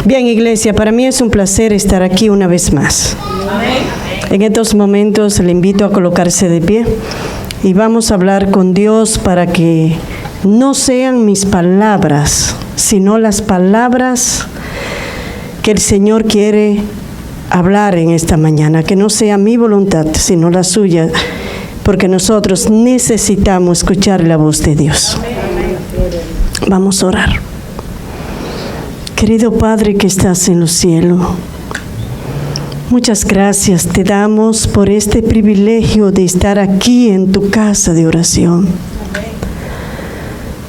Bien, iglesia, para mí es un placer estar aquí una vez más. En estos momentos le invito a colocarse de pie y vamos a hablar con Dios para que no sean mis palabras, sino las palabras que el Señor quiere hablar en esta mañana, que no sea mi voluntad, sino la suya, porque nosotros necesitamos escuchar la voz de Dios. Vamos a orar. Querido Padre que estás en los cielos, muchas gracias te damos por este privilegio de estar aquí en tu casa de oración.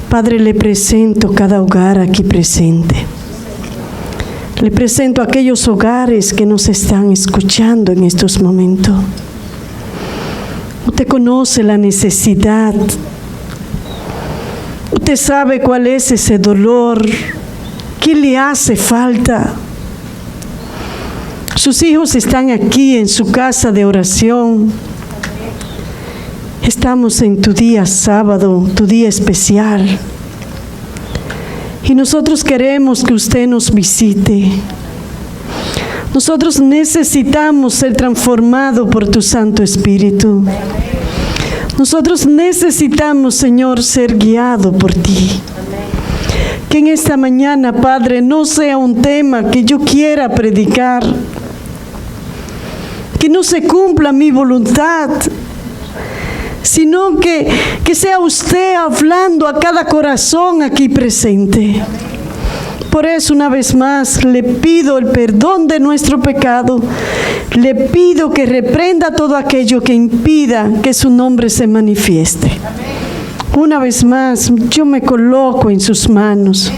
Padre, le presento cada hogar aquí presente. Le presento aquellos hogares que nos están escuchando en estos momentos. Usted conoce la necesidad. Usted sabe cuál es ese dolor. ¿Qué le hace falta? Sus hijos están aquí en su casa de oración. Estamos en tu día sábado, tu día especial. Y nosotros queremos que usted nos visite. Nosotros necesitamos ser transformados por tu Santo Espíritu. Nosotros necesitamos, Señor, ser guiados por ti. Que en esta mañana, Padre, no sea un tema que yo quiera predicar. Que no se cumpla mi voluntad, sino que sea usted hablando a cada corazón aquí presente. Por eso, una vez más, le pido el perdón de nuestro pecado. Le pido que reprenda todo aquello que impida que su nombre se manifieste. Una vez más, yo me coloco en sus manos.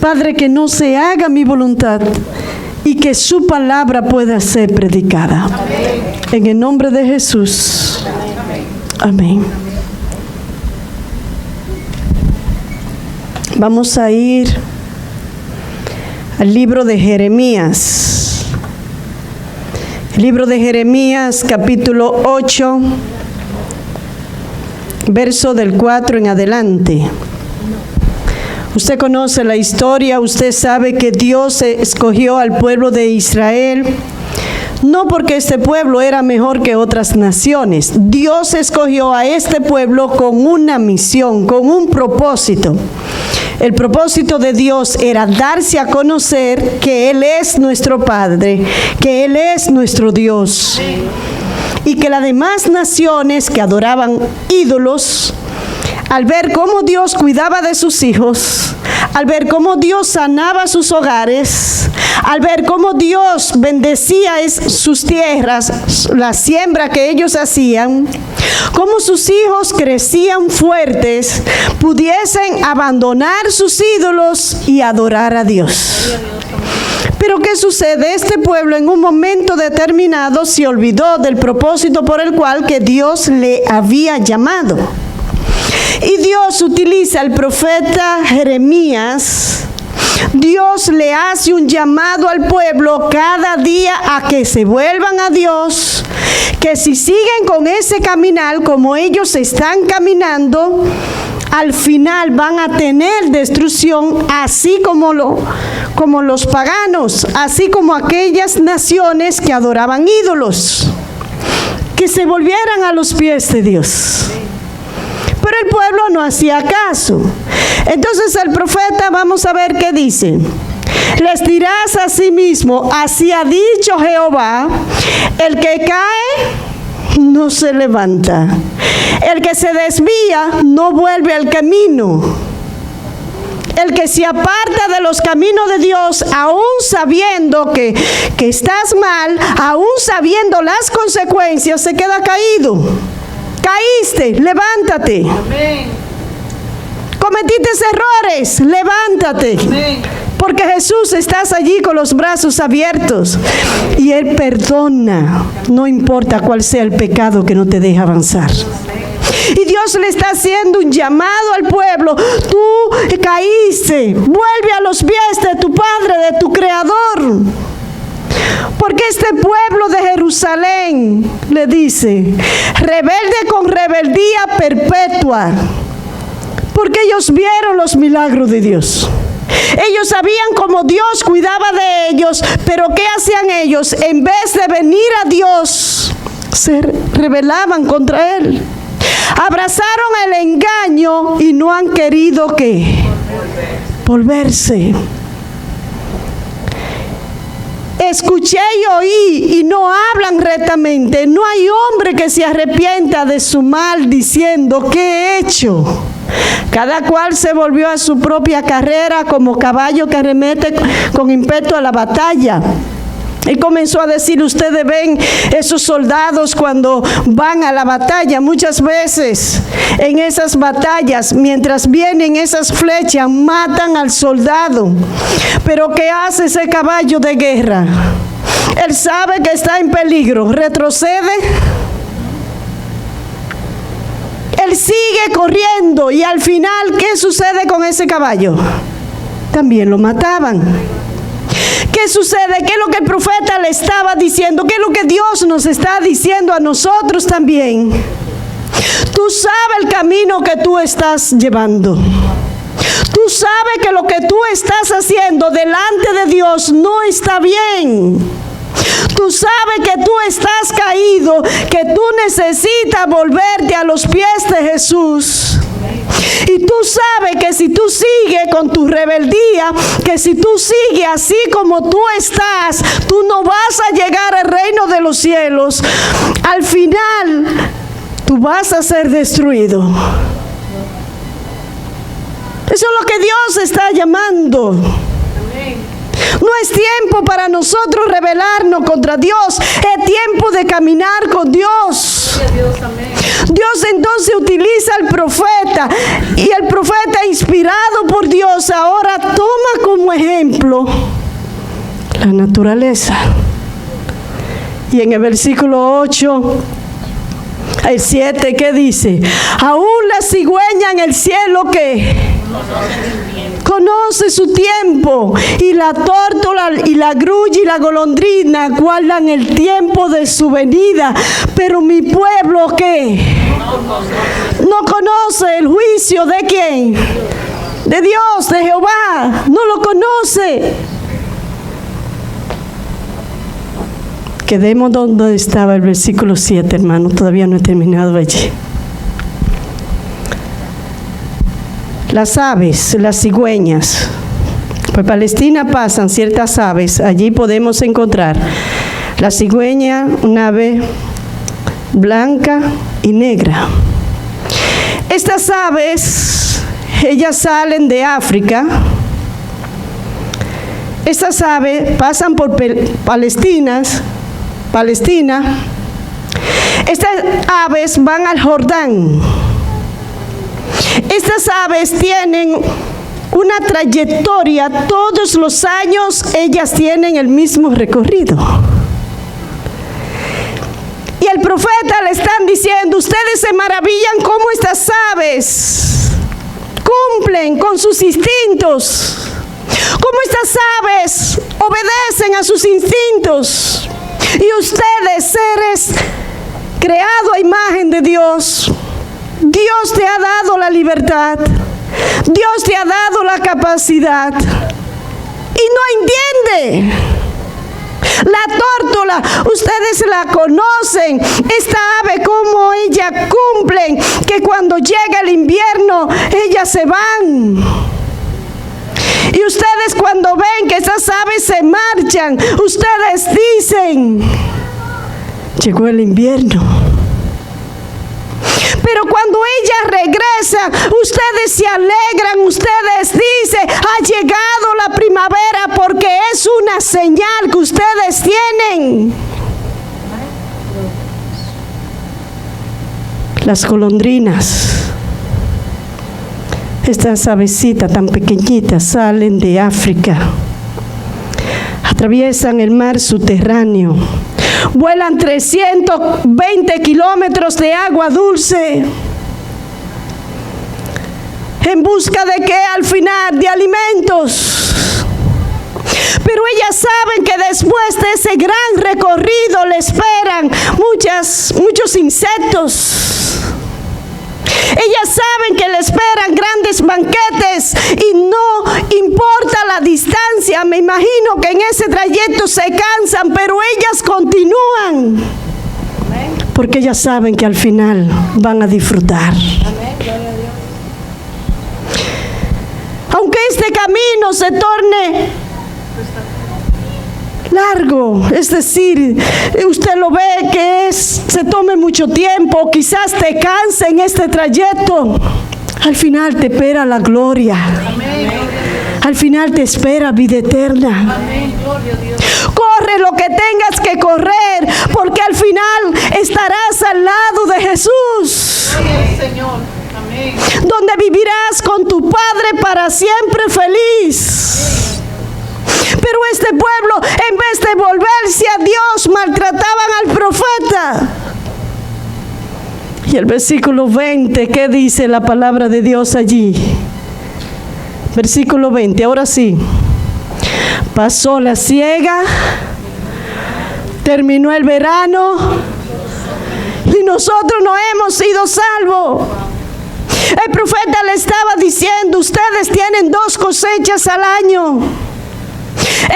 Padre, que no se haga mi voluntad y que su palabra pueda ser predicada. En el nombre de Jesús. Amén. Vamos a ir al libro de Jeremías. El libro de Jeremías, capítulo 8. Verso del 4 en adelante. Usted conoce la historia, usted sabe que Dios escogió al pueblo de Israel, no porque este pueblo era mejor que otras naciones. Dios escogió a este pueblo con una misión, con un propósito. El propósito de Dios era darse a conocer que Él es nuestro Padre, que Él es nuestro Dios. Y que las demás naciones que adoraban ídolos, al ver cómo Dios cuidaba de sus hijos, al ver cómo Dios sanaba sus hogares, al ver cómo Dios bendecía sus tierras, la siembra que ellos hacían, cómo sus hijos crecían fuertes, pudiesen abandonar sus ídolos y adorar a Dios. Pero ¿qué sucede? Este pueblo en un momento determinado se olvidó del propósito por el cual que Dios le había llamado. Y Dios utiliza al profeta Jeremías. Dios le hace un llamado al pueblo cada día a que se vuelvan a Dios, que si siguen con ese caminar como ellos están caminando, al final van a tener destrucción, así como los paganos, así como aquellas naciones que adoraban ídolos, que se volvieran a los pies de Dios. Pero el pueblo no hacía caso. Entonces el profeta, vamos a ver qué dice. Les dirás a sí mismo, así ha dicho Jehová, el que cae no se levanta, el que se desvía no vuelve al camino, el que se aparta de los caminos de Dios, aún sabiendo que estás mal, aún sabiendo las consecuencias, se queda caído. Caíste, levántate. Amén. Cometiste errores, levántate. Amén. Porque Jesús estás allí con los brazos abiertos y Él perdona, no importa cuál sea el pecado que no te deja avanzar. Y Dios le está haciendo un llamado al pueblo. Tú caíste, vuelve a los pies de tu Padre, de tu Creador. Porque este pueblo de Jerusalén, le dice, rebelde con rebeldía perpetua. Porque ellos vieron los milagros de Dios. Ellos sabían cómo Dios cuidaba de ellos, pero ¿qué hacían ellos? En vez de venir a Dios, se rebelaban contra Él. Abrazaron el engaño y no han querido ¿qué? Volverse. Escuché y oí y no hablan rectamente. No hay hombre que se arrepienta de su mal diciendo, ¿qué he hecho? Cada cual se volvió a su propia carrera como caballo que arremete con ímpetu a la batalla. Y comenzó a decir, ustedes ven esos soldados cuando van a la batalla, muchas veces en esas batallas, mientras vienen esas flechas, matan al soldado. Pero ¿qué hace ese caballo de guerra? Él sabe que está en peligro, retrocede. Él sigue corriendo y al final, ¿qué sucede con ese caballo? También lo mataban. ¿Qué sucede? ¿Qué es lo que el profeta le estaba diciendo? ¿Qué es lo que Dios nos está diciendo a nosotros también? Tú sabes el camino que tú estás llevando. Tú sabes que lo que tú estás haciendo delante de Dios no está bien. Tú sabes que tú estás caído, que tú necesitas volverte a los pies de Jesús. Y tú sabes que si tú sigues con tu rebeldía, que si tú sigues así como tú estás, tú no vas a llegar al reino de los cielos. Al final, tú vas a ser destruido. Eso es lo que Dios está llamando. No es tiempo para nosotros rebelarnos contra Dios, es tiempo de caminar con Dios. Dios entonces utiliza al profeta y el profeta inspirado por Dios ahora toma como ejemplo la naturaleza. Y en el versículo 8, el 7, ¿qué dice? Aún la cigüeña en el cielo, ¿qué? Conoce su tiempo, y la tórtola y la grulla y la golondrina guardan el tiempo de su venida, pero mi pueblo ¿qué? No conoce el juicio de ¿quién? De Dios, de Jehová, no lo conoce. Quedemos donde estaba el versículo 7, hermano, todavía no he terminado allí. Las aves, las cigüeñas. Por Palestina pasan ciertas aves, allí podemos encontrar la cigüeña, una ave blanca y negra. Estas aves, ellas salen de África. Estas aves pasan por Palestina. Estas aves van al Jordán. Estas aves tienen una trayectoria, todos los años ellas tienen el mismo recorrido. Y el profeta le están diciendo, ustedes se maravillan cómo estas aves cumplen con sus instintos, cómo estas aves obedecen a sus instintos. Y ustedes, seres creados a imagen de Dios, Dios te ha dado la libertad, Dios te ha dado la capacidad y no entiende. La tórtola, ustedes la conocen, esta ave como ella cumplen, que cuando llega el invierno ellas se van. Y ustedes cuando ven que esas aves se marchan, ustedes dicen, llegó el invierno. Pero cuando ella regresa, ustedes se alegran, ustedes dicen, ha llegado la primavera, porque es una señal que ustedes tienen. Las golondrinas, estas avecitas tan pequeñitas, salen de África, atraviesan el mar subterráneo, vuelan 320 kilómetros de agua dulce en busca de ¿qué? Al final, de alimentos. Pero ellas saben que después de ese gran recorrido le esperan muchos insectos. Ellas saben que le esperan grandes banquetes y no importa la distancia. Me imagino que en ese trayecto se cansan, pero ellas continúan. Porque ellas saben que al final van a disfrutar. Aunque este camino se torne largo, es decir, usted lo ve que se tome mucho tiempo, quizás te canse en este trayecto, al final te espera la gloria. Al final te espera vida eterna. Corre lo que tengas que correr, porque al final estarás al lado de Jesús. Donde vivirás con tu Padre para siempre feliz. Pero este pueblo, en vez de volverse a Dios, maltrataban al profeta. Y el versículo 20, ¿qué dice la palabra de Dios allí? Versículo 20, ahora sí. Pasó la siega, terminó el verano y nosotros no hemos sido salvos. El profeta le estaba diciendo, ustedes tienen 2 cosechas al año.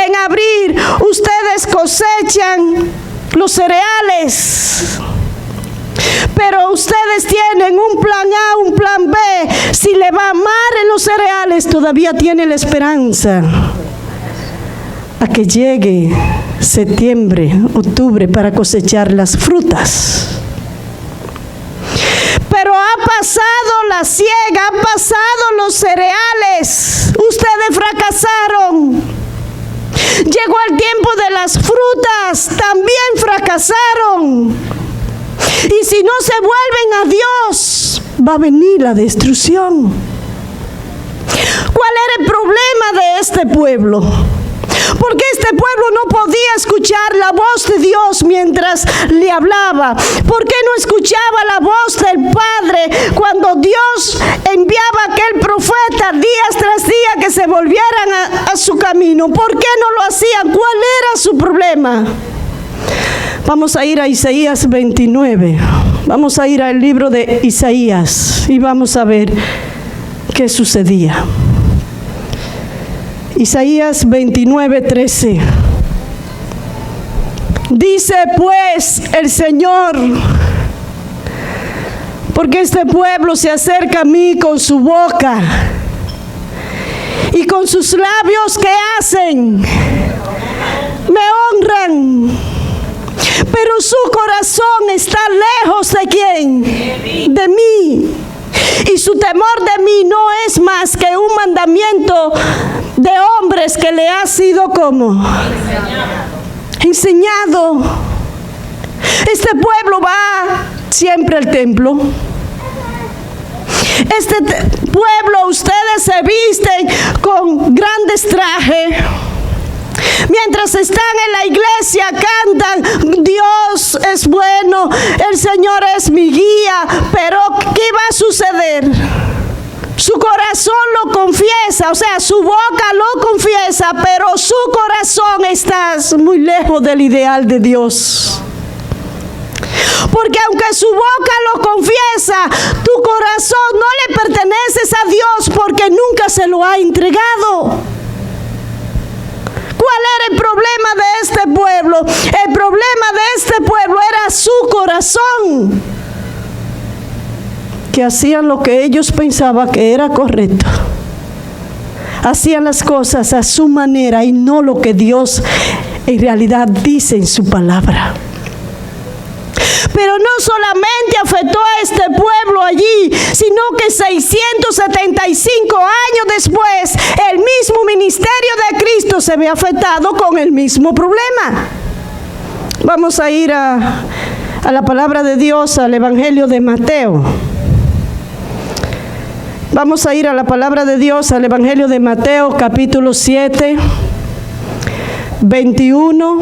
En abril ustedes cosechan los cereales, pero ustedes tienen un plan A, un plan B. Si le va mal en los cereales, todavía tiene la esperanza a que llegue septiembre, octubre para cosechar las frutas. Pero ha pasado la siega, han pasado los cereales. Ustedes fracasaron. Llegó el tiempo de las frutas, también fracasaron. Y si no se vuelven a Dios, va a venir la destrucción. ¿Cuál era el problema de este pueblo? Porque este pueblo no podía escuchar la voz de Dios mientras le hablaba. ¿Por qué no escuchaba la voz del Padre cuando Dios enviaba a aquel profeta días tras día que se volvieran a su camino? ¿Por qué no lo hacían? ¿Cuál era su problema? Vamos a ir a Isaías 29. Vamos a ir al libro de Isaías y vamos a ver qué sucedía. Isaías 29:13. Dice pues el Señor, porque este pueblo se acerca a mí con su boca y con sus labios, ¿qué hacen? Me honran, pero su corazón está lejos ¿de quién? De mí. Y su temor de mí no es más que un mandamiento de hombres que le ha sido como enseñado. Este pueblo va siempre al templo. Este pueblo, ustedes se visten con grandes trajes. Mientras están en la iglesia cantan, Dios es bueno, el Señor es mi guía. Pero ¿qué va a suceder? Su corazón lo confiesa, o sea, su boca lo confiesa, pero su corazón está muy lejos del ideal de Dios. Porque aunque su boca lo confiesa, tu corazón no le perteneces a Dios porque nunca se lo ha entregado. ¿Cuál era el problema de este pueblo? El problema de este pueblo era su corazón, que hacían lo que ellos pensaban que era correcto. Hacían las cosas a su manera y no lo que Dios en realidad dice en su palabra. Pero no solamente afectó a este pueblo allí, sino que 675 años después, el mismo ministerio de Cristo se ve afectado con el mismo problema. Vamos a ir a la palabra de Dios, al Evangelio de Mateo. Vamos a ir a la palabra de Dios, al Evangelio de Mateo, capítulo 7, 21,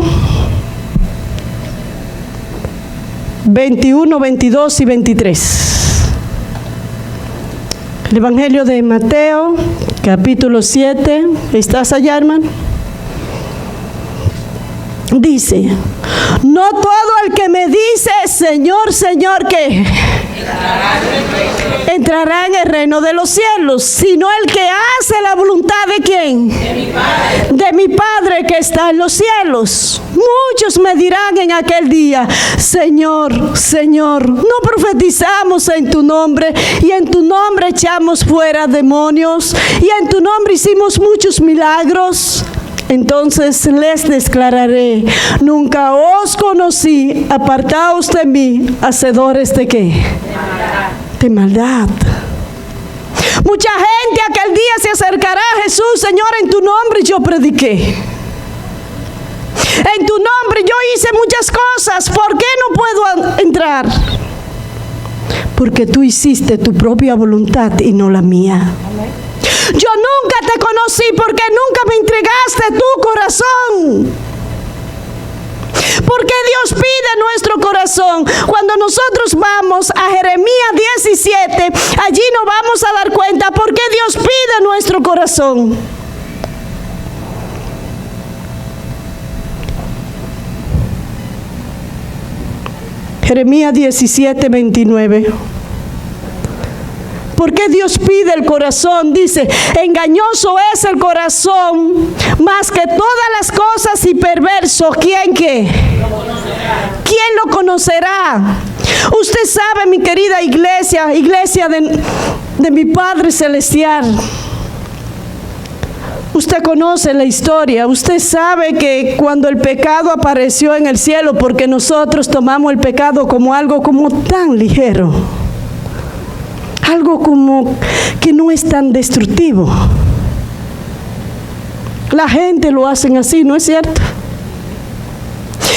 22 y 23. El Evangelio de Mateo, capítulo 7. ¿Estás allá, hermano? Dice, no todo el que me dice, Señor, Señor, ¿qué? entrará en el reino de los cielos, sino el que hace la voluntad de ¿quién? De mi Padre que está en los cielos. Muchos me dirán en aquel día: Señor, Señor, no profetizamos en tu nombre, y en tu nombre echamos fuera demonios, y en tu nombre hicimos muchos milagros. Entonces les declararé: nunca os conocí, apartaos de mí, hacedores de ¿qué? De maldad. Mucha gente aquel día se acercará a Jesús: Señor, en tu nombre yo prediqué, en tu nombre yo hice muchas cosas, ¿por qué no puedo entrar? Porque tú hiciste tu propia voluntad y no la mía. Yo nunca te conocí porque nunca me entregaste tu corazón. Porque Dios pide nuestro corazón. Cuando nosotros vamos a Jeremías 17, allí nos vamos a dar cuenta por qué Dios pide nuestro corazón. Jeremías 17, 29. ¿Por qué Dios pide el corazón? Dice: engañoso es el corazón más que todas las cosas y perverso. ¿Quién qué? ¿Quién lo conocerá? Usted sabe, mi querida iglesia, iglesia de mi Padre Celestial. Usted conoce la historia. Usted sabe que cuando el pecado apareció en el cielo, porque nosotros tomamos el pecado como algo como tan ligero, algo como que no es tan destructivo. La gente lo hacen así, ¿no es cierto?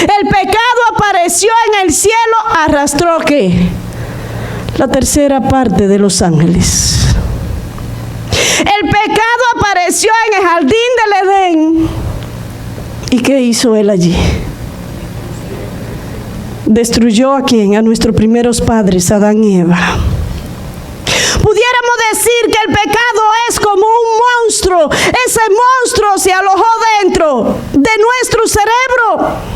El pecado apareció en el cielo, arrastró ¿qué? La tercera parte de los ángeles. El pecado apareció en el jardín del Edén. ¿Y qué hizo él allí? Destruyó ¿a quién? A nuestros primeros padres, Adán y Eva. Pudiéramos decir que el pecado es como un monstruo. Ese monstruo se alojó dentro de nuestro cerebro.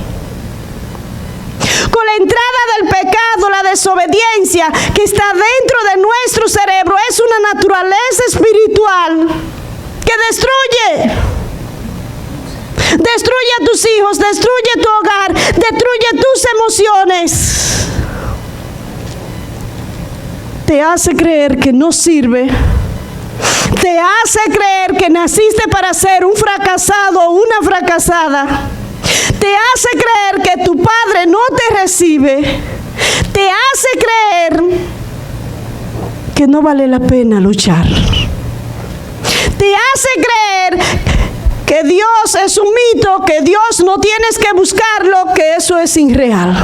Con la entrada del pecado, la desobediencia que está dentro de nuestro cerebro es una naturaleza espiritual que destruye. Destruye a tus hijos, destruye tu hogar, destruye tus emociones. Te hace creer que no sirve. Te hace creer que naciste para ser un fracasado o una fracasada. Te hace creer que tu padre no te recibe. Te hace creer que no vale la pena luchar. Te hace creer que Dios es un mito, que Dios no tienes que buscarlo, que eso es irreal.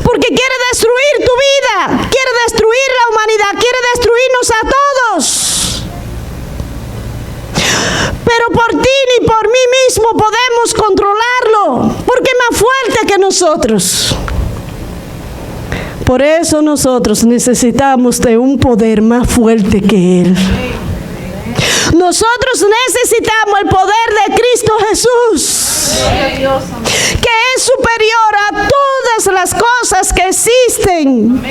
Porque quiere destruir tu vida, quiere destruir la humanidad, quiere destruirnos a todos. Pero por ti ni por mí mismo podemos controlarlo, porque es más fuerte que nosotros. Por eso nosotros necesitamos de un poder más fuerte que Él. Nosotros necesitamos el poder de Cristo Jesús, que es superior a todas las cosas que existen.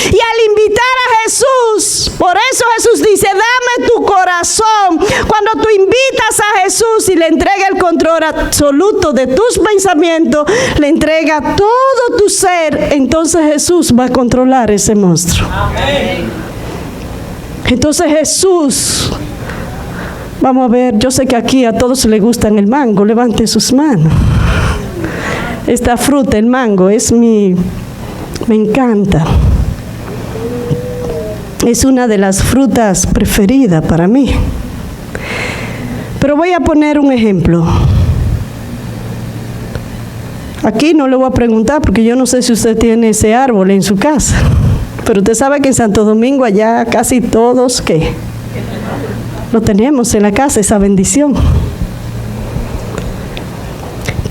Y al invitar a Jesús, por eso Jesús dice: dame tu corazón. Cuando tú invitas a Jesús y le entrega el control absoluto de tus pensamientos, le entrega todo tu ser, entonces Jesús va a controlar ese monstruo. Amén. Entonces Jesús, vamos a ver, yo sé que aquí a todos les gustan el mango, levanten sus manos. Esta fruta, el mango, me encanta. Es una de las frutas preferidas para mí. Pero voy a poner un ejemplo. Aquí no le voy a preguntar porque yo no sé si usted tiene ese árbol en su casa. Pero usted sabe que en Santo Domingo allá casi todos, ¿qué? Lo tenemos en la casa, esa bendición.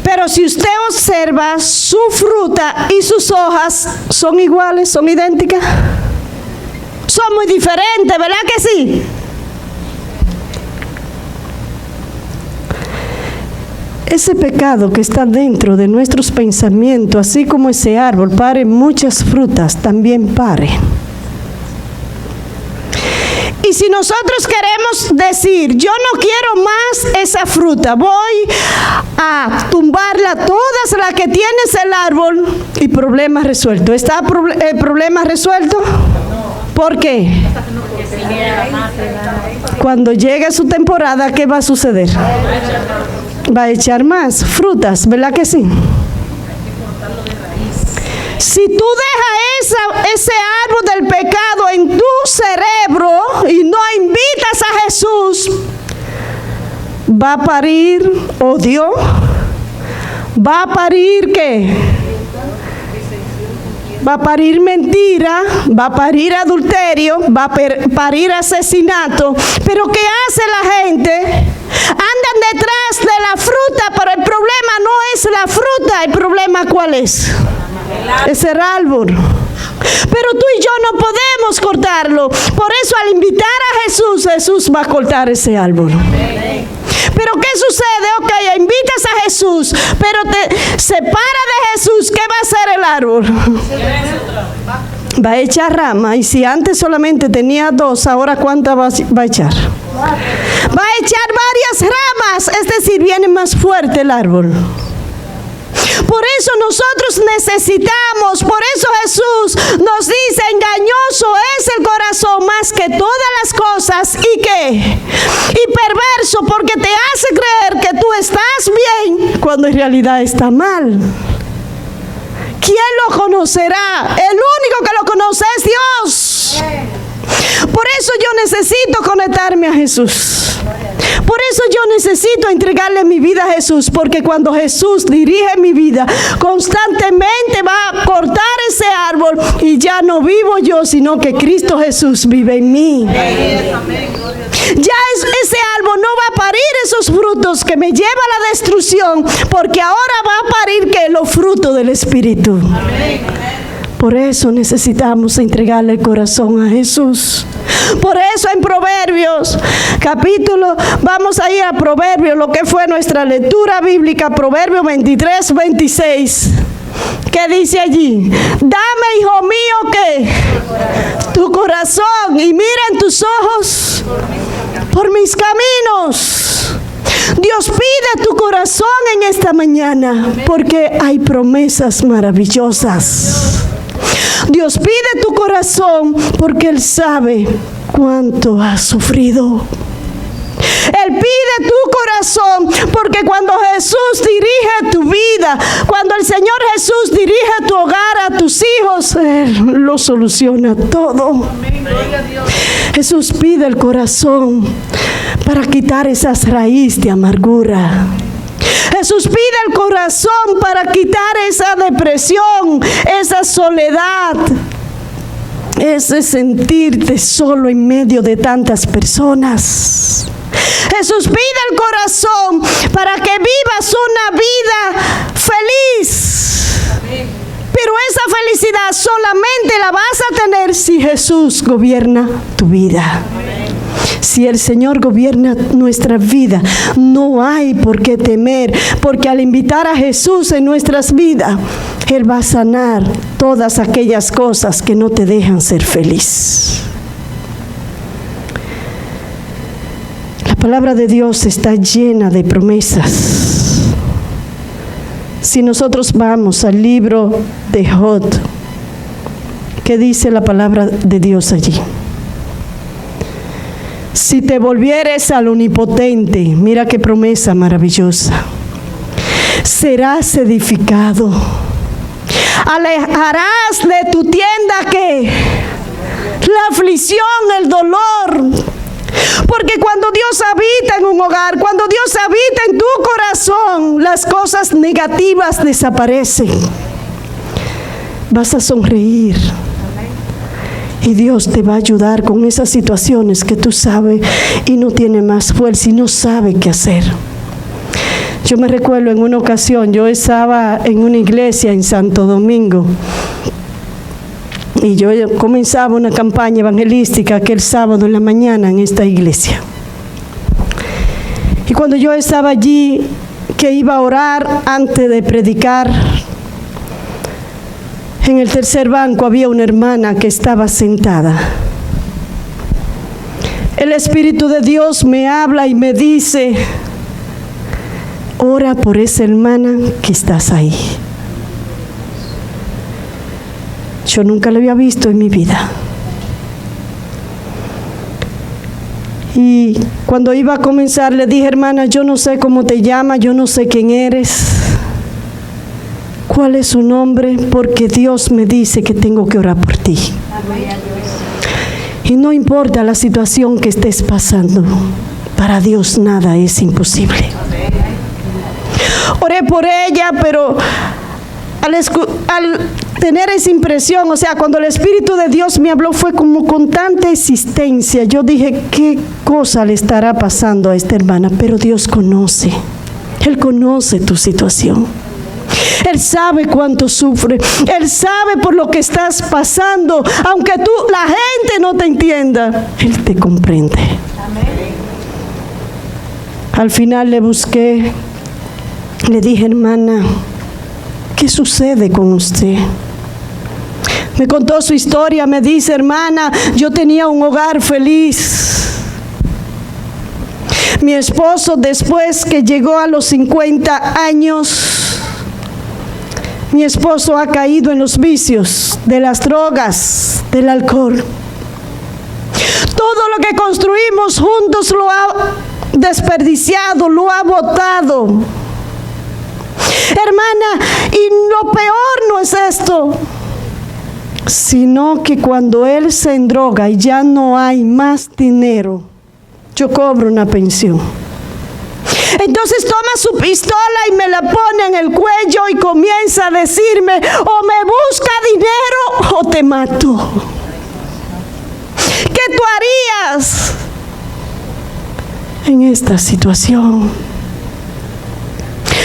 Pero si usted observa, su fruta y sus hojas son iguales, son idénticas. Son muy diferentes, ¿verdad que sí? ese pecado que está dentro de nuestros pensamientos, así como ese árbol pare muchas frutas, también pare. Y si nosotros queremos decir, yo no quiero más esa fruta, voy a tumbarla todas las que tienes el árbol, y problema resuelto. ¿Está el problema resuelto? ¿Por qué? Cuando llegue su temporada, ¿qué va a suceder? Va a echar más frutas, ¿verdad que sí? Si tú dejas ese árbol del pecado en tu cerebro y no invitas a Jesús, va a parir odio, va a parir ¿qué? Va a parir mentira, va a parir adulterio, va a parir asesinato. Pero ¿qué hace la gente? Andan detrás de la fruta, pero el problema no es la fruta, el problema ¿cuál es? Es el árbol. Pero tú y yo no podemos cortarlo. Por eso al invitar a Jesús, Jesús va a cortar ese árbol. Pero ¿qué sucede? Ok, invitas a Jesús, pero te separa de Jesús. ¿Qué va a hacer el árbol? Va a echar rama. Y si antes solamente tenía 2, ahora ¿cuántas va a echar? Va a echar varias ramas. Es decir, viene más fuerte el árbol. Por eso nosotros necesitamos, por eso Jesús nos dice, engañoso es el corazón más que todas las cosas, ¿y qué? Y perverso, porque te hace creer que tú estás bien cuando en realidad está mal. ¿Quién lo conocerá? El único que lo conoce es Dios. Por eso yo necesito conectarme a Jesús. Por eso yo necesito entregarle mi vida a Jesús, porque cuando Jesús dirige mi vida, constantemente va a cortar ese árbol y ya no vivo yo, sino que Cristo Jesús vive en mí. Ya ese árbol no va a parir esos frutos que me llevan a la destrucción, porque ahora va a parir que los frutos del Espíritu. Por eso necesitamos entregarle el corazón a Jesús. Por eso en Proverbios, capítulo, vamos a ir a Proverbios, lo que fue nuestra lectura bíblica, Proverbios 23, 26. ¿Qué dice allí? Dame, hijo mío, ¿qué? Tu corazón, y mira en tus ojos por mis caminos. Dios pide tu corazón en esta mañana, porque hay promesas maravillosas. Dios pide tu corazón porque Él sabe cuánto has sufrido. Él pide tu corazón porque cuando Jesús dirige tu vida, cuando el Señor Jesús dirige tu hogar, a tus hijos, Él lo soluciona todo. Jesús pide el corazón para quitar esas raíces de amargura. Jesús pide el corazón para quitar esa depresión, esa soledad, ese sentirte solo en medio de tantas personas. Jesús pide el corazón para que vivas una vida feliz. Pero esa felicidad solamente la vas a tener si Jesús gobierna tu vida. Si el Señor gobierna nuestra vida, no hay por qué temer, porque al invitar a Jesús en nuestras vidas, Él va a sanar todas aquellas cosas que no te dejan ser feliz. La palabra de Dios está llena de promesas. Si nosotros vamos al libro de Job, ¿qué dice la palabra de Dios allí? Si te volvieres al Omnipotente, mira qué promesa maravillosa, serás edificado. Alejarás de tu tienda ¿qué? La aflicción, el dolor. Porque cuando Dios habita en un hogar, cuando Dios habita en tu corazón, las cosas negativas desaparecen. Vas a sonreír. Y Dios te va a ayudar con esas situaciones que tú sabes y no tienes más fuerza y no sabes qué hacer. Yo me recuerdo en una ocasión, yo estaba en una iglesia en Santo Domingo y yo comenzaba una campaña evangelística aquel sábado en la mañana en esta iglesia. Y cuando yo estaba allí, que iba a orar antes de predicar. En el tercer banco había una hermana que estaba sentada. El Espíritu de Dios me habla y me dice: ora por esa hermana que estás ahí. Yo nunca la había visto en mi vida. Y cuando iba a comenzar le dije: hermana, yo no sé cómo te llamas, yo no sé quién eres, cuál es su nombre, porque Dios me dice que tengo que orar por ti. Y no importa la situación que estés pasando, para Dios nada es imposible. Oré por ella, pero al tener esa impresión, o sea, cuando el Espíritu de Dios me habló, fue como con tanta existencia. Yo dije: ¿qué cosa le estará pasando a esta hermana? Pero Dios conoce. Él conoce tu situación. Él sabe cuánto sufre. Él sabe por lo que estás pasando. Aunque la gente no te entienda, Él te comprende. Al final le busqué. Le dije: hermana, ¿qué sucede con usted? Me contó su historia. Me dice: hermana, yo tenía un hogar feliz. Mi esposo, después que llegó a los 50 años, mi esposo ha caído en los vicios de las drogas, del alcohol. Todo lo que construimos juntos lo ha desperdiciado, lo ha botado. Hermana, y lo peor no es esto, sino que cuando él se endroga y ya no hay más dinero, yo cobro una pensión. Entonces toma su pistola y me la pone en el cuello y comienza a decirme: o me busca dinero o te mato. ¿Qué tú harías en esta situación?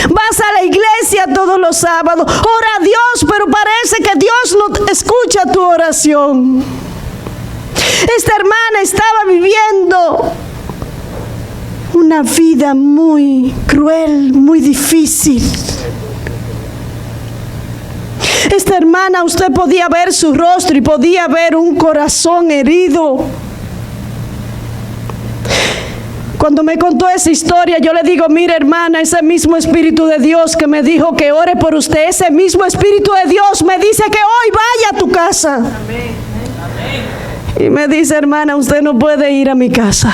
Vas a la iglesia todos los sábados, ora a Dios, pero parece que Dios no escucha tu oración. Esta hermana estaba viviendo una vida muy cruel, muy difícil. Esta hermana, usted podía ver su rostro y podía ver un corazón herido. Cuando me contó esa historia, yo le digo: mire, hermana, ese mismo Espíritu de Dios que me dijo que ore por usted, ese mismo Espíritu de Dios me dice que hoy vaya a tu casa. Amén. Amén. Y me dice: hermana, usted no puede ir a mi casa,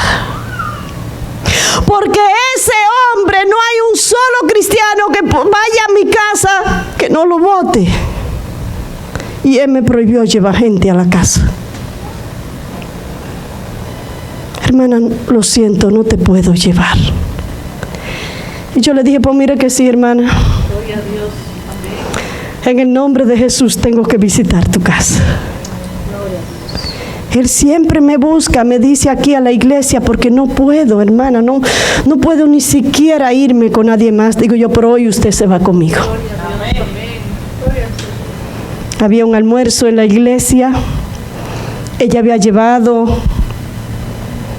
porque ese hombre, no hay un solo cristiano que vaya a mi casa que no lo vote. Y él me prohibió llevar gente a la casa. Hermana, lo siento, no te puedo llevar. Y yo le dije: pues mire que sí, hermana. Gloria a Dios. Amén. En el nombre de Jesús tengo que visitar tu casa. Él siempre me busca, me dice aquí a la iglesia, porque no puedo, hermana, no puedo ni siquiera irme con nadie más. Digo yo: pero hoy usted se va conmigo. Había un almuerzo en la iglesia. Ella había llevado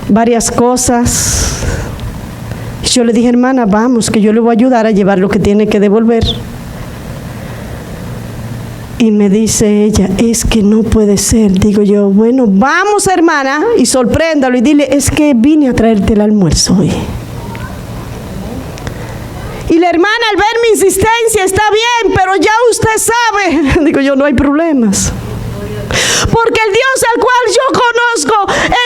varias cosas. Yo le dije: hermana, vamos, que yo le voy a ayudar a llevar lo que tiene que devolver. Y me dice ella: es que no puede ser. Digo yo: bueno, vamos, hermana, y sorpréndalo y dile: es que vine a traerte el almuerzo hoy. Y la hermana, al ver mi insistencia: está bien, pero ya usted sabe. Digo yo: no hay problemas, porque el Dios al cual yo conozco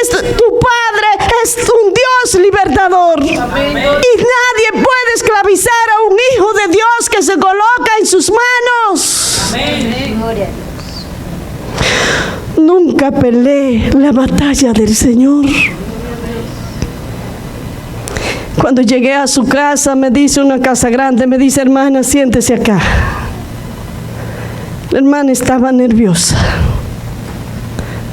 es tu Padre, es un Dios libertador. Amén. Y nadie puede esclavizar a un hijo de Dios que se coloca en sus manos. Amén. Nunca peleé la batalla del Señor. Cuando llegué a su casa, me dice, una casa grande, me dice: hermana, siéntese acá. La hermana estaba nerviosa.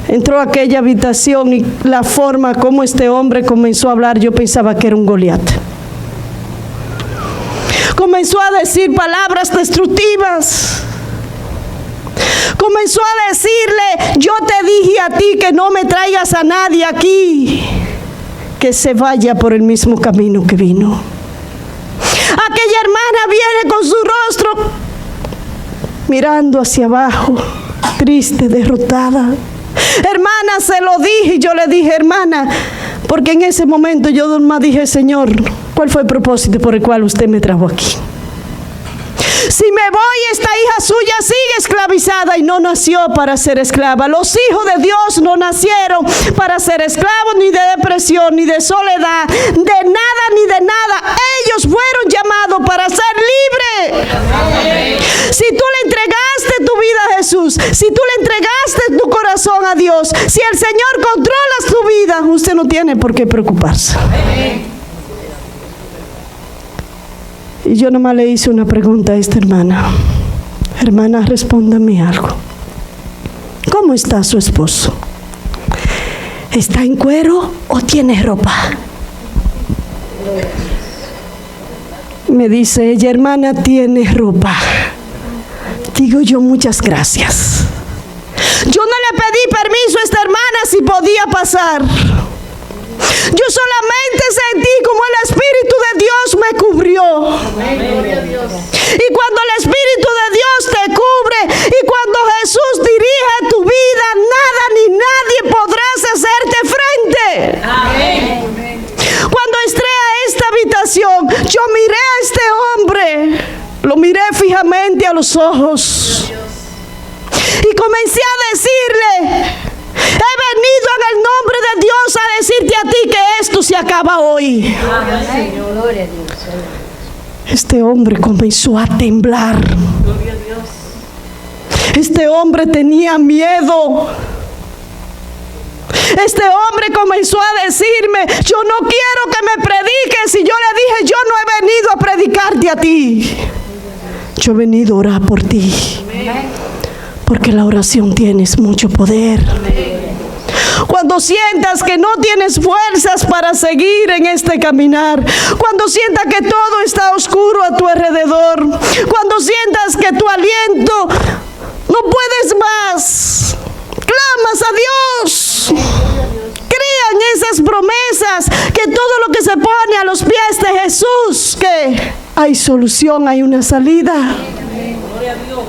Entró a aquella habitación y la forma como este hombre comenzó a hablar, yo pensaba que era un Goliat. Comenzó a decir palabras destructivas. Comenzó a decirle: yo te dije a ti que no me traigas a nadie aquí, que se vaya por el mismo camino que vino. Aquella hermana viene con su rostro mirando hacia abajo, triste, derrotada. Hermana, se lo dije, y yo le dije, hermana, porque en ese momento yo más dije, Señor, ¿cuál fue el propósito por el cual usted me trajo aquí? Si me voy, esta hija suya sigue esclavizada y no nació para ser esclava. Los hijos de Dios no nacieron para ser esclavos, ni de depresión, ni de soledad, de nada, ni de nada. Ellos fueron llamados para ser libres. Amén. Si tú le entregaste tu vida a Jesús, si tú le entregaste tu corazón a Dios, si el Señor controla tu vida, usted no tiene por qué preocuparse. Amén. Y yo nomás le hice una pregunta a esta hermana. Hermana, respóndame algo. ¿Cómo está su esposo? ¿Está en cuero o tiene ropa? Me dice ella, hermana, tiene ropa. Digo yo, muchas gracias. Yo no le pedí permiso a esta hermana si podía pasar. Yo solamente sentí como el Espíritu de Dios me cubrió. Y cuando el Espíritu de Dios te cubre y cuando Jesús dirige tu vida, nada ni nadie podrás hacerte frente. Amén. Cuando entré a esta habitación, yo miré a este hombre, lo miré fijamente a los ojos y comencé a decirle: he venido en el nombre de Dios a decirte a ti que esto se acaba hoy. Amén. Este hombre comenzó a temblar. Este hombre tenía miedo. Este hombre comenzó a decirme: yo no quiero que me prediques. Y yo le dije: yo no he venido a predicarte a ti. Yo he venido a orar por ti. Porque la oración tienes mucho poder. Cuando sientas que no tienes fuerzas para seguir en este caminar, cuando sientas que todo está oscuro a tu alrededor, cuando sientas que tu aliento no puedes más, clamas a Dios. Crea en esas promesas, que todo lo que se pone a los pies de Jesús, que hay solución, hay una salida. Gloria a Dios.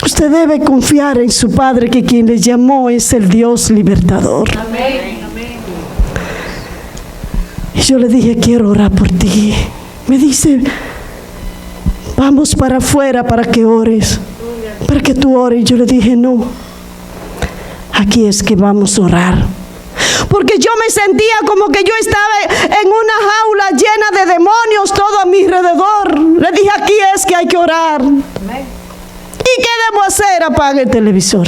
Usted debe confiar en su Padre, que quien le llamó es el Dios libertador. Amén. Y yo le dije: quiero orar por ti. Me dice: vamos para afuera para que ores, para que tú ores. Y yo le dije: no, aquí es que vamos a orar. Porque yo me sentía como que yo estaba en una jaula llena de demonios todo a mi alrededor. Le dije: aquí es que hay que orar. Amén. ¿Y qué debo hacer? Apague el televisor.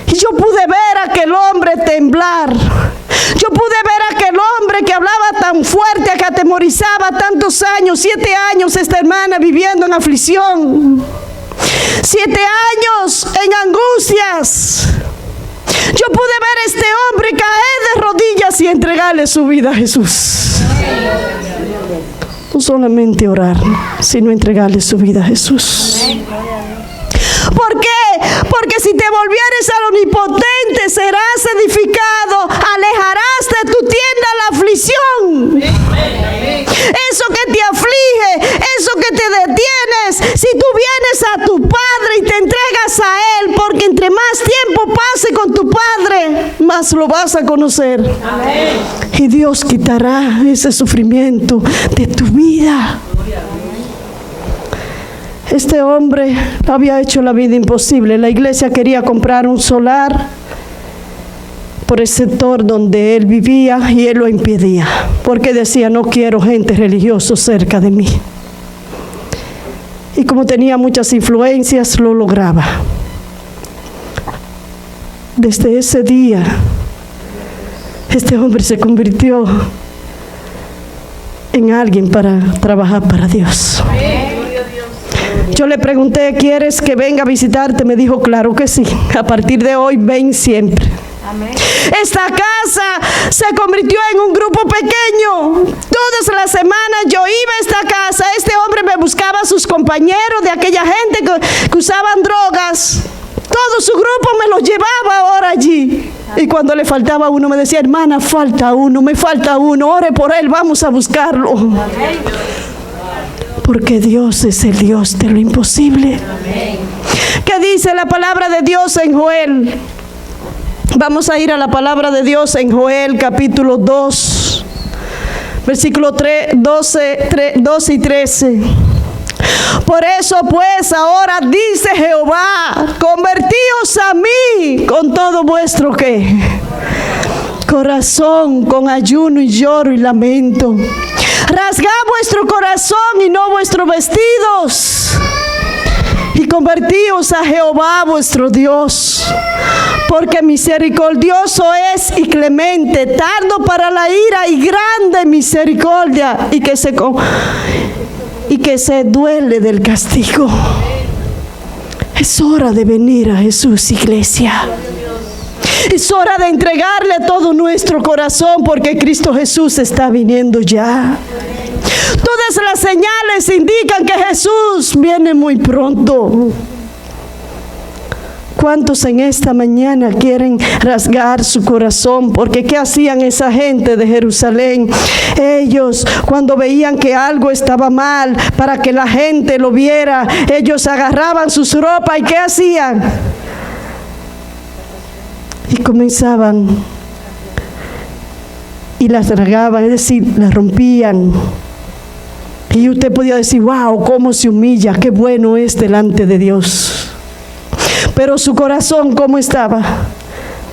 Y yo pude ver a aquel hombre temblar. Yo pude ver a aquel hombre que hablaba tan fuerte, que atemorizaba tantos años, 7 años esta hermana viviendo en aflicción. 7 años en angustias. Yo pude ver a este hombre caer de rodillas y entregarle su vida a Jesús. No solamente orar, sino entregarle su vida a Jesús. ¿Por qué? Porque si te volvieres al Omnipotente, serás edificado, alejarás de tu tienda la aflicción. Eso que te aflige, eso que te detienes, si tú vienes a tu Padre y te entregas a Él, porque entre más tiempo pase con tu Padre, más lo vas a conocer. Amén. Y Dios quitará ese sufrimiento de tu vida. Este hombre había hecho la vida imposible. La iglesia quería comprar un solar por el sector donde él vivía y él lo impedía, porque decía: no quiero gente religiosa cerca de mí. Y como tenía muchas influencias, lo lograba. Desde ese día, este hombre se convirtió en alguien para trabajar para Dios. Yo le pregunté: ¿quieres que venga a visitarte? Me dijo: claro que sí. A partir de hoy, ven siempre. Amén. Esta casa se convirtió en un grupo pequeño. Todas las semanas yo iba a esta casa. Este hombre me buscaba a sus compañeros de aquella gente que usaban drogas. Todo su grupo me los llevaba ahora allí. Y cuando le faltaba uno, me decía, hermana, falta uno, me falta uno, ore por él, vamos a buscarlo. Porque Dios es el Dios de lo imposible. ¿Qué dice la palabra de Dios en Joel? Vamos a ir a la palabra de Dios en Joel capítulo 2, versículo 12 y 13. Por eso pues ahora dice Jehová, convertíos a mí con todo vuestro ¿qué? Corazón, con ayuno y lloro y lamento. Rasgad vuestro corazón y no vuestros vestidos. Y convertíos a Jehová vuestro Dios, porque misericordioso es y clemente, tardo para la ira y grande misericordia, y que se duele del castigo. Es hora de venir a Jesús, iglesia. Es hora de entregarle todo nuestro corazón, porque Cristo Jesús está viniendo ya. Todas las señales indican que Jesús viene muy pronto. ¿Cuántos en esta mañana quieren rasgar su corazón? Porque ¿qué hacían esa gente de Jerusalén? Ellos, cuando veían que algo estaba mal, para que la gente lo viera, ellos agarraban sus ropas y ¿qué hacían? Y comenzaban y las rasgaban, es decir, las rompían. Y usted podía decir, wow, cómo se humilla, qué bueno es delante de Dios. Pero su corazón, ¿cómo estaba?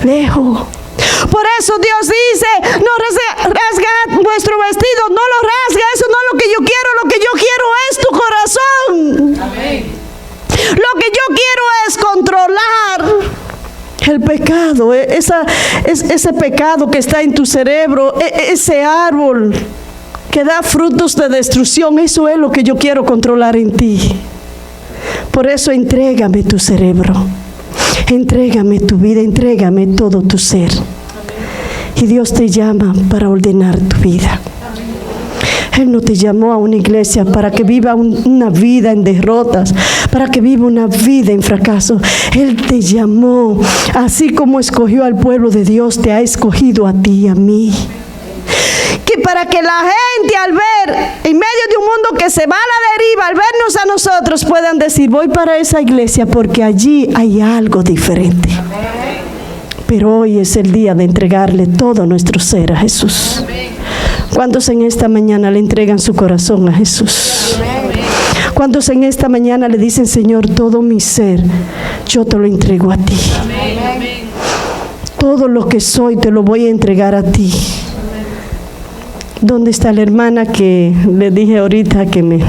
Lejos. Por eso Dios dice, no rasga vuestro vestido, no lo rasga, eso no es lo que yo quiero es tu corazón. Amén. Lo que yo quiero es controlar el pecado, ese pecado que está en tu cerebro, ese árbol que da frutos de destrucción, eso es lo que yo quiero controlar en ti. Por eso entrégame tu cerebro, entrégame tu vida, entrégame todo tu ser. Y Dios te llama para ordenar tu vida. Él no te llamó a una iglesia para que viva una vida en derrotas, para que viva una vida en fracaso. Él te llamó, así como escogió al pueblo de Dios, te ha escogido a ti y a mí. Que para que la gente, al ver en medio de un mundo que se va a la deriva, al vernos a nosotros, puedan decir, voy para esa iglesia porque allí hay algo diferente. Pero hoy es el día de entregarle todo nuestro ser a Jesús. ¿Cuántos en esta mañana le entregan su corazón a Jesús? ¿Cuántos en esta mañana le dicen, Señor, todo mi ser, yo te lo entrego a ti? Todo lo que soy te lo voy a entregar a ti. ¿Dónde está la hermana que le dije ahorita que me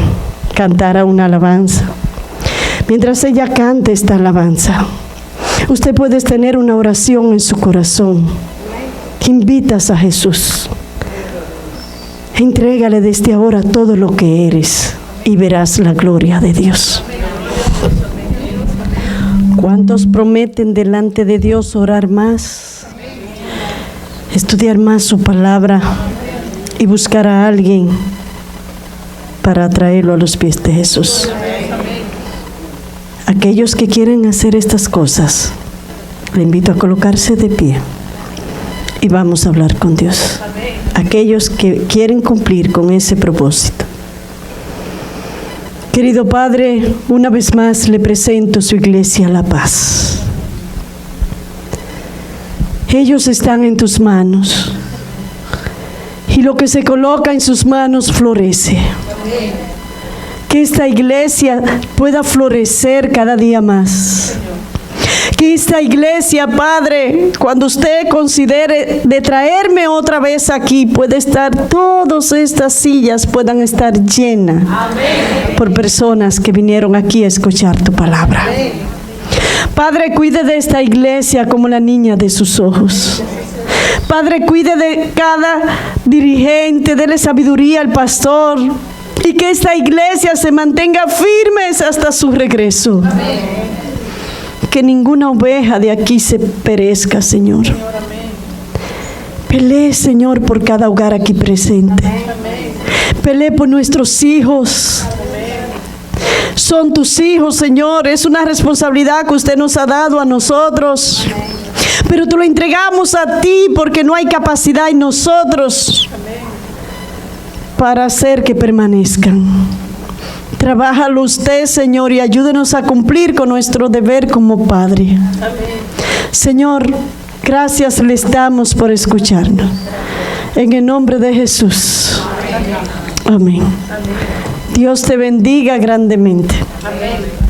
cantara una alabanza? Mientras ella cante esta alabanza, usted puede tener una oración en su corazón. Invitas a Jesús. Entrégale desde ahora todo lo que eres y verás la gloria de Dios. ¿Cuántos prometen delante de Dios orar más? Estudiar más su palabra y buscar a alguien para traerlo a los pies de Jesús. Aquellos que quieren hacer estas cosas, le invito a colocarse de pie y vamos a hablar con Dios. Aquellos que quieren cumplir con ese propósito. Querido Padre, una vez más le presento su iglesia La Paz. Ellos están en tus manos y lo que se coloca en sus manos florece. Que esta iglesia pueda florecer cada día más. Que esta iglesia, Padre, cuando usted considere de traerme otra vez aquí, puede estar, todas estas sillas puedan estar llenas por personas que vinieron aquí a escuchar tu palabra. Padre, cuide de esta iglesia como la niña de sus ojos. Padre, cuide de cada dirigente, dele sabiduría al pastor y que esta iglesia se mantenga firmes hasta su regreso. Que ninguna oveja de aquí se perezca, Señor. Pelee, Señor, por cada hogar aquí presente. Pelee por nuestros hijos. Son tus hijos, Señor. Es una responsabilidad que usted nos ha dado a nosotros. pero te lo entregamos a ti porque no hay capacidad en nosotros para hacer que permanezcan. Trabájalo usted, Señor, y ayúdenos a cumplir con nuestro deber como Padre. Señor, gracias les damos por escucharnos. En el nombre de Jesús. Amén. Dios te bendiga grandemente. Amén.